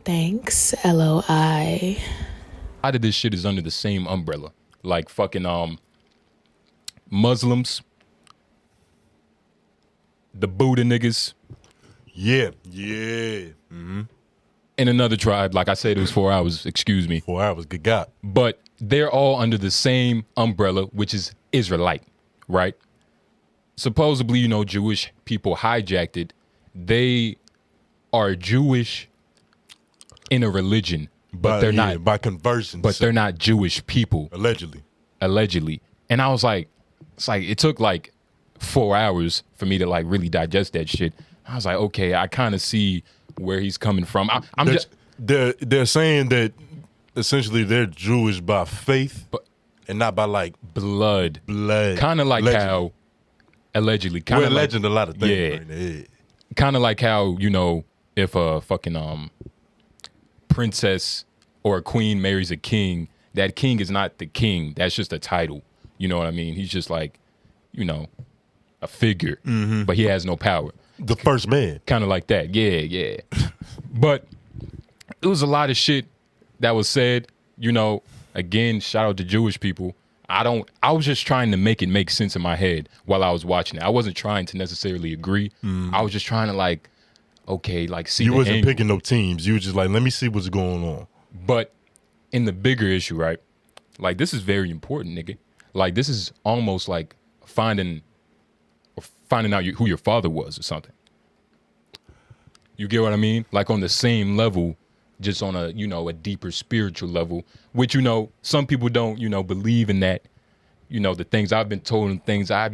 Thanks, LOI. How did this shit is under the same umbrella? Like fucking Muslims, the Buddha niggas, Yeah. and another tribe. Like I said, it was 4 hours. Excuse me. 4 hours, good God. But they're all under the same umbrella, which is Israelite, right? Supposedly, Jewish people hijacked it. They are Jewish in a religion, but they're not by conversion. But they're not Jewish people, allegedly. And I was like, it took like 4 hours for me to like really digest that shit. I was like, okay, I kind of see where he's coming from. They're saying that essentially they're Jewish by faith, and not by like blood. Kind of like how allegedly. We're alleging a lot of things. Yeah. Kind of like how if a fucking princess or a queen marries a king, that king is not the king. That's just a title. You know what I mean? He's just like, a figure, but he has no power. The first man. Kind of like that. Yeah. But it was a lot of shit that was said, again, shout out to Jewish people. I was just trying to make it make sense in my head while I was watching it. I wasn't trying to necessarily agree. I was just trying to see. You wasn't picking no teams. You were just like, let me see what's going on. But in the bigger issue, right? Like, this is very important, nigga. Like, this is almost like finding out who your father was or something. You get what I mean? Like on the same level, just on a, a deeper spiritual level, which, some people don't, believe in that. The things I've been told and things I've,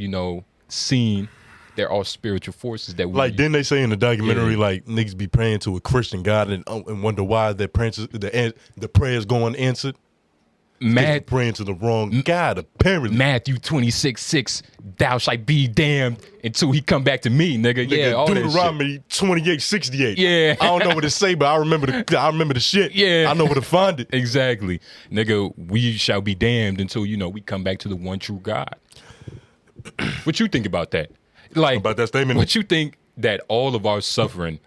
seen, they're all spiritual forces that we... Like, didn't they say in the documentary, like, niggas be praying to a Christian God and wonder why their prayers, the prayers go unanswered? Praying to the wrong God, apparently. Matthew 26:6, thou shalt be damned until he come back to me, nigga. Yeah, all that shit. Deuteronomy 28:68. Yeah. I don't know what it say, but I remember the shit. Yeah. I know where to find it. Exactly. Nigga, we shall be damned until, we come back to the one true God. What you think about that? Like, about that statement? What you think that all of our suffering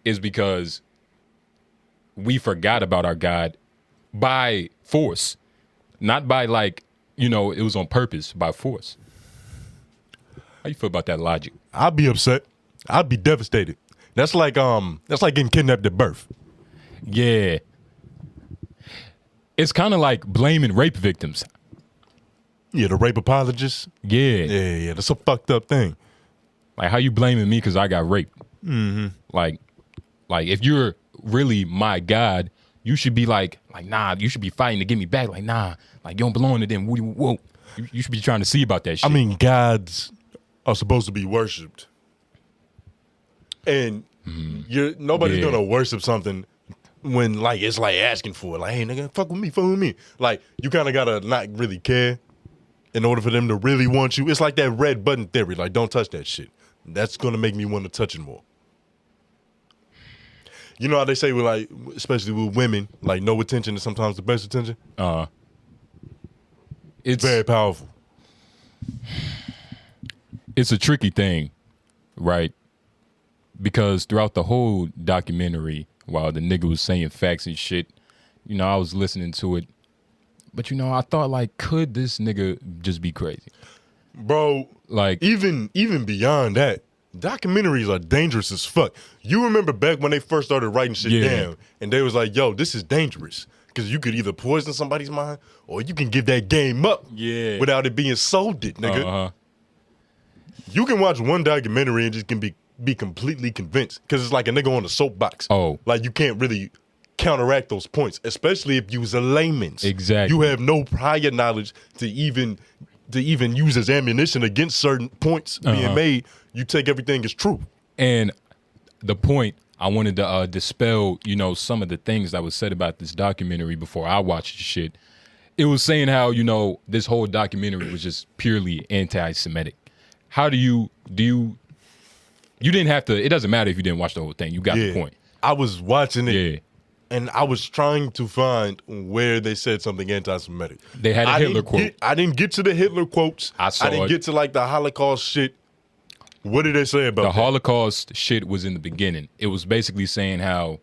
is because we forgot about our God by force? Not by it was on purpose, by force. How you feel about that logic? I'd be upset. I'd be devastated. That's like getting kidnapped at birth. Yeah. It's kind of like blaming rape victims. Yeah, the rape apologists. Yeah. That's a fucked up thing. Like, how you blaming me because I got raped? Mm-hmm. Like if you're really my God, you should be like, nah, you should be fighting to get me back. Like, nah, like, you don't belong to them. Whoa. You should be trying to see about that shit. I mean, gods are supposed to be worshipped. And nobody's going to worship something when, like, it's like asking for it. Like, hey, nigga, fuck with me. Like, you kind of got to not really care in order for them to really want you. It's like that red button theory. Like, don't touch that shit. That's going to make me want to touch it more. You know how they say with, like, especially with women, like, no attention is sometimes the best attention? It's very powerful. It's a tricky thing, right? Because throughout the whole documentary, while the nigga was saying facts and shit, I was listening to it. But, I thought, like, could this nigga just be crazy? Bro, like, even beyond that, documentaries are dangerous as fuck. You remember back when they first started writing shit down, and they was like, yo, this is dangerous. Because you could either poison somebody's mind, or you can give that game up without it being sold it, nigga. Uh-huh. You can watch one documentary and just can be completely convinced. Because it's like a nigga on a soapbox. Oh. Like, you can't really counteract those points, especially if you was a layman. Exactly. You have no prior knowledge to even use as ammunition against certain points being made. You take everything as true. And the point, I wanted to dispel, some of the things that was said about this documentary before I watched the shit. It was saying how, this whole documentary was just purely anti-Semitic. How do you didn't have to, it doesn't matter if you didn't watch the whole thing. You got the point. I was watching it. And I was trying to find where they said something anti-Semitic. They had a Hitler quote. I didn't get to the Hitler quotes. I didn't get to like the Holocaust shit. What did they say about the Holocaust shit was in the beginning. It was basically saying how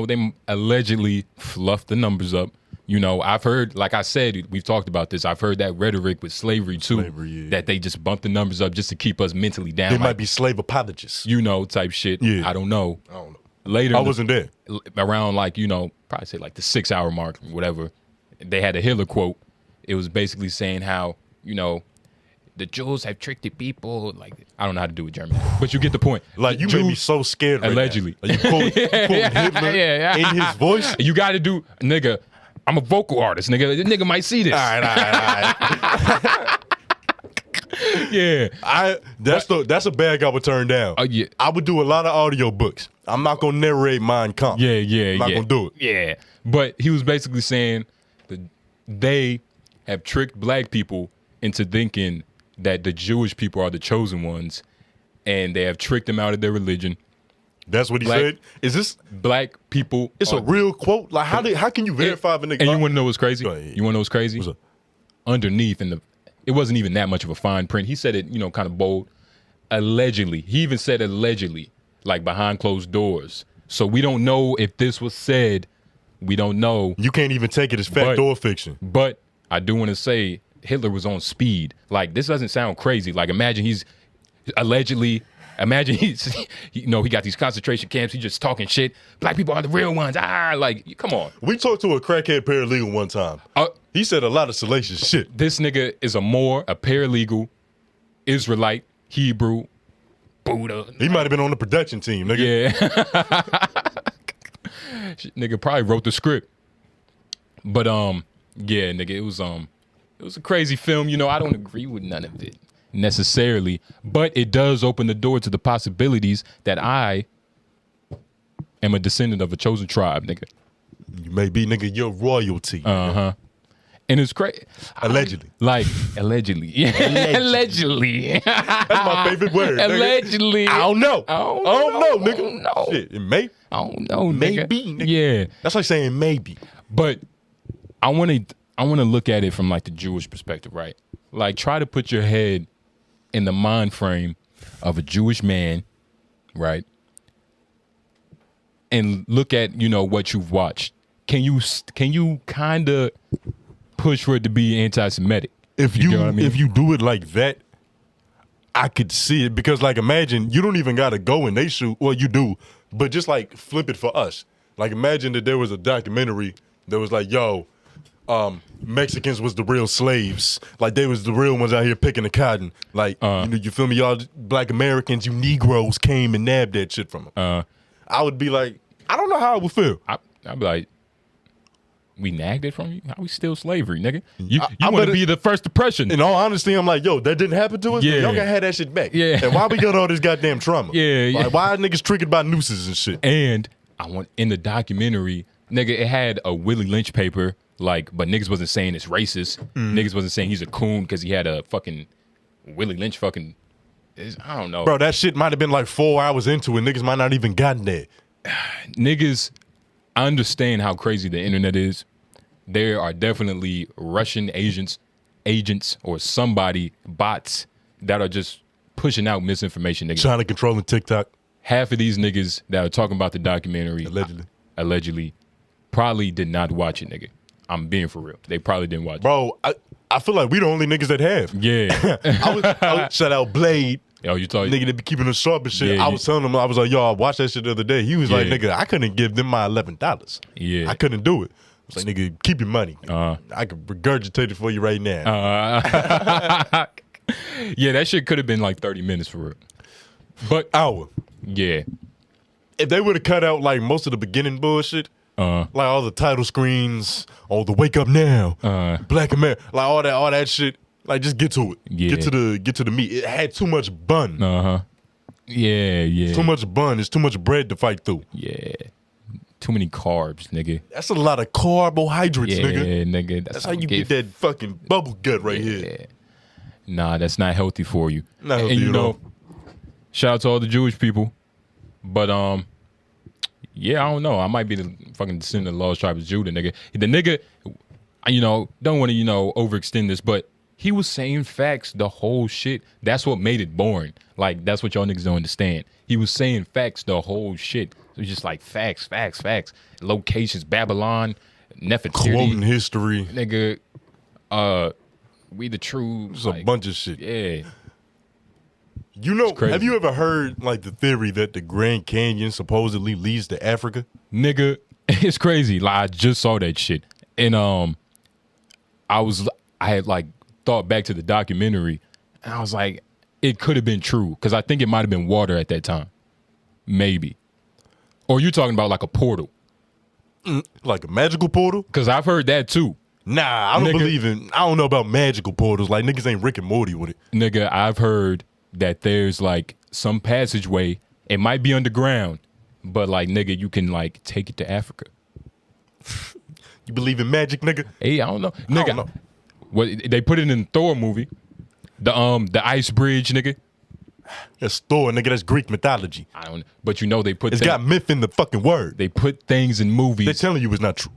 they allegedly fluffed the numbers up. I've heard, like I said, we've talked about this. I've heard that rhetoric with slavery too, that they just bumped the numbers up just to keep us mentally down. They might be slave apologists, type shit. Yeah. I don't know. Later, I wasn't there. Around probably say like the 6 hour mark, whatever. They had a Hitler quote. It was basically saying how the Jews have tricked the people. Like, I don't know how to do it, German, but you get the point. Like, you Jews, made me so scared right allegedly. now. Like, you quoting Hitler in his voice? You got to do, nigga, I'm a vocal artist, nigga. This nigga might see this. All right. Yeah. That's a bag I would turn down. Yeah. I would do a lot of audiobooks. I'm not going to narrate Mein Kampf. Yeah. I'm not going to do it. Yeah. But he was basically saying that they have tricked black people into thinking that the Jewish people are the chosen ones, and they have tricked them out of their religion. That's what he said? Is this black people? It's a real quote? Like, how can you verify if a nigga? And you want to know what's crazy? Go ahead. You want to know what's crazy? What's up? Underneath, it wasn't even that much of a fine print. He said it, kind of bold. Allegedly. He even said allegedly, like behind closed doors. So we don't know if this was said. We don't know. You can't even take it as fact or fiction. But I do want to say Hitler was on speed. Like, this doesn't sound crazy. Like, imagine he's allegedly, he got these concentration camps. He's just talking shit. Black people are the real ones. Like, come on. We talked to a crackhead paralegal one time. He said a lot of salacious shit. This nigga is a paralegal, Israelite, Hebrew, Buddha. He might have been on the production team, nigga. Yeah. Nigga probably wrote the script. But yeah, nigga, it was a crazy film. I don't agree with none of it necessarily, but it does open the door to the possibilities that I am a descendant of a chosen tribe, nigga. You may be, nigga, you're royalty. Uh-huh. And it's crazy. Allegedly. Allegedly. Allegedly. That's my favorite word. Allegedly. Nigga. I don't know, nigga. I don't know. Shit, it may. I don't know, nigga. Maybe, nigga. Yeah. That's like saying maybe. But I want to look at it from like the Jewish perspective, right? Like, try to put your head in the mind frame of a Jewish man, right? And look at, what you've watched. Can you kind of push for it to be anti-Semitic? If you do it like that, I could see it, because like, imagine you don't even gotta go and they shoot. Well, you do, but just like flip it for us. Like, imagine that there was a documentary that was like, Mexicans was the real slaves. Like, they was the real ones out here picking the cotton. Like, you feel me? Y'all black Americans, you Negros came and nabbed that shit from them. I would be like, I don't know how I would feel. I'd be like, we nagged it from you? How we still slavery, nigga? You want to be the first depression. In all honesty, I'm like, that didn't happen to us? Yeah. Y'all gotta have that shit back. Yeah. And why we got all this goddamn trauma? Yeah. Like, why are niggas triggered by nooses and shit? And in the documentary, nigga, it had a Willie Lynch paper, but niggas wasn't saying it's racist. Niggas wasn't saying he's a coon because he had a fucking Willie Lynch fucking, I don't know. Bro, that shit might have been like 4 hours into it. Niggas might not even gotten there. Niggas, I understand how crazy the internet is. There are definitely Russian agents or bots that are just pushing out misinformation, nigga. China controlling TikTok. Half of these niggas that are talking about the documentary allegedly probably did not watch it, nigga. I'm being for real. They probably didn't watch it. Bro, I feel like we the only niggas that have. Yeah. I would shout out Blade. Yo, you talking? Nigga, they be keeping us sharp and shit. Yeah, I was telling him, I was like, I watched that shit the other day. He was like, Yeah. nigga, I couldn't give them my $11. Yeah. I couldn't do it. I was like, nigga, keep your money. I could regurgitate it for you right now. Yeah, that shit could have been like 30 minutes for real. But hour. Yeah. If they would have cut out like most of the beginning bullshit, like all the title screens, all the wake up now, Black America, like all that shit, like just get to it. Yeah. Get to the meat. It had too much bun. Yeah. Too much bun. It's too much bread to fight through. Yeah. Too many carbs, nigga. That's a lot of carbohydrates, nigga. Yeah, nigga. That's how you get that fucking bubble gut right here. Nah, that's not healthy for you. Not healthy and at all. Shout out to all the Jewish people. But yeah, I don't know. I might be the fucking descendant of the lost tribe of Judah, nigga. The nigga, don't want to, overextend this, but he was saying facts the whole shit. That's what made it boring. Like, that's what y'all niggas don't understand. He was saying facts the whole shit. It was just like facts. Locations, Babylon, Quoting Nefertiti, history. nigga. We the true. It's a bunch of shit. Yeah. You know, crazy. have you ever heard like the theory that the Grand Canyon supposedly leads to Africa? Nigga, it's crazy. Like I just saw that shit. And I had like thought back to the documentary and I was like, it could have been true. Cause I think it might have been water at that time. Maybe. Or you talking about like a portal. Like a magical portal? Cause I've heard that too. Nah, I don't believe in. I don't know about magical portals. Like niggas ain't Rick and Morty with it. Nigga, I've heard that there's like some passageway. It might be underground, but like nigga, you can like take it to Africa. You believe in magic, nigga? Hey, I don't know, nigga. I don't know. What they put it in the Thor movie, the ice bridge, nigga. That's Thor, nigga. That's Greek mythology. I don't. But you know they put. It's got myth in the fucking word. They put things in movies. They're telling you it's not true.